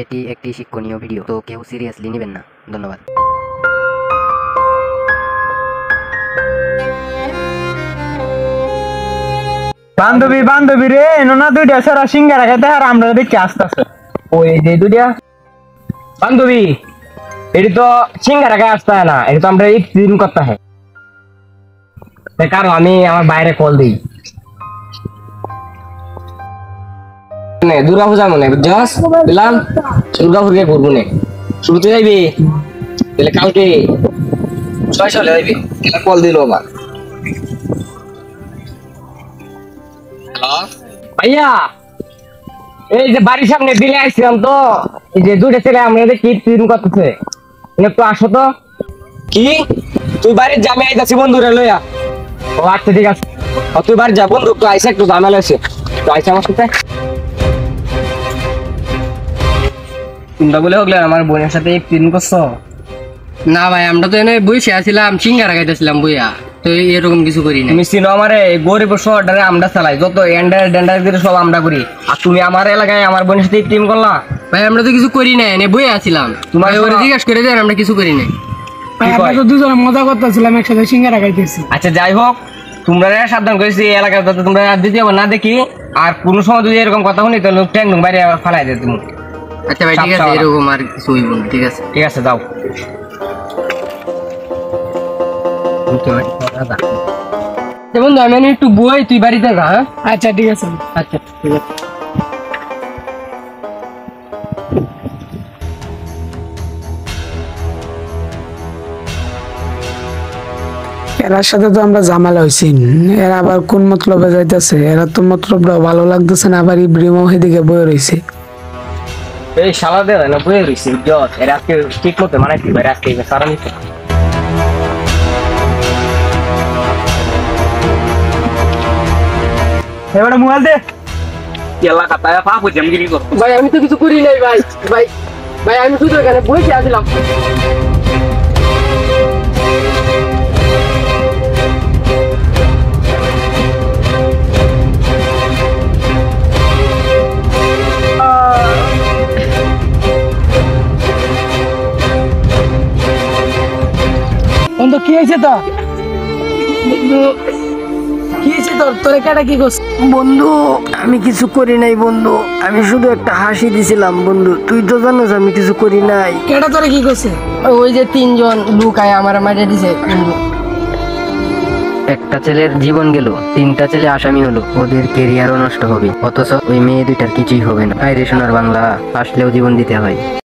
এটি একটি শিক্ষণীয় ভিডিও, তো কেউ সিরিয়াসলি নেবেন না। ধন্যবাদ। বান্ধবী বান্ধবী রে না দুইটা সারা সিঙ্গারা খাইতে আর আমরা দেখি আসতেছে ওই যে দুইটা বান্ধবী এটি তো সিঙ্গারা খাই আসতে হয় না, এটা তো আমরা দিন করতে হয়। কারণ আমি আমার বাইরে কল দিই দুর্গা পূজা মনে বুঝছস দিলাম দুর্গা পূজা করবো না শুরুতে যাইবি তাহলে কালকে 6 সালে যাইবি তাহলে কল দিল আবার। হ্যালো ভাইয়া, এই যে বাড়ির সামনে দিলে আসছিলাম তো, এই যে দুইটা ছেলে আমরা কি ট্রিম করতেছে, একটু আসো তো। কি তুই বাড়ির জামে আইতাছি বন্ধুরে লইয়া? ও আচ্ছা ঠিক আছে, তুই বাড়ি যা বন্ধু, একটু আইসা একটু ঝামেলা আছে, একটু আইসা আমার সাথে। চিন্তা বলে হোক আমার বোনের সাথে ট্রিম করছো? না ভাই, আমরা তো এনে বসে আছিলাম, সিঙ্গারা খাইতেছিলাম বইয়া, তো এরকম কিছু করি না। তুমি চিনো আমারে, গরিব শহরটারে আমরা চালাই, যত এন্ডার ডেন্ডার দিয়ে সব আমরা করি, আর তুমি আমার এলাকায় আমার বোনের সাথে ট্রিম করলা? ভাই আমরা তো কিছু করি না, এনে বইয়া আছিলাম, তোমার ওরে জিজ্ঞাসা করে দেন, আমরা কিছু করি না। ভাই আমরা তো দুজনে মজা করতেছিলাম, একসাথে সিঙ্গারা খাইতেছি। আচ্ছা যাই হোক, তোমরা সাবধান করেছি এই এলাকায় যাতে তোমরা দ্বিতীয় না দেখি, আর কোনো সময় যদি এরকম কথা শুনি তাহলে ট্যাং বাইরে ফালাই দেয় তুমি। আচ্ছা ভাই ঠিক আছে, এরকম আর কিছু হইব না। ঠিক আছে ঠিক আছে, যাও। বন্ধু আমি একটু বই, তুই বাড়িতে যা। হ্যাঁ আচ্ছা ঠিক আছে। আচ্ছা ঠিক আছে। এরার সাথে তো আমরা ঝামেলা হয়েছি, এরা আবার কোন মতলবে যাইতেছে, এরা তো মতলবটাও ভালো লাগতেছে না, আবার ইব্রাহিমও সেদিকে বয়ে রয়েছে। এই শালা দে না বয়ে রইছি জজ, এর আজকে ঠিক মতো মানাইছি ভাই, আজকে সারা নিতে এবারে মোবাইল দে কেলা কাটায় পা পড়ে জামগিরি কর। ভাই আমি তো কিছু করি নাই ভাই, ভাই ভাই আমি শুধু এখানে বসে আছিলাম। বন্ধু কি হয়েছে তো? কি হয়েছে তোর? তোরে কেটা কি করছে? বন্ধু আমি কিছু করি নাই বন্ধু, আমি শুধু একটা হাসি দিছিলাম বন্ধু, তুই তো জানোস আমি কিছু করি নাই। কেটা তোরে কি করছে? ওই যে 3 জন লোক আয় আমার মাঝে দিছে বন্ধু। একটা ছেলের জীবন গেল, 3টা ছেলে আসামি হলো, ওদের কেরিয়ারও নষ্ট হবে, অথচ ওই মেয়ে দুইটার কিছুই হবে না। আইরে সোনার বাংলা, আসলেও জীবন দিতে হয়।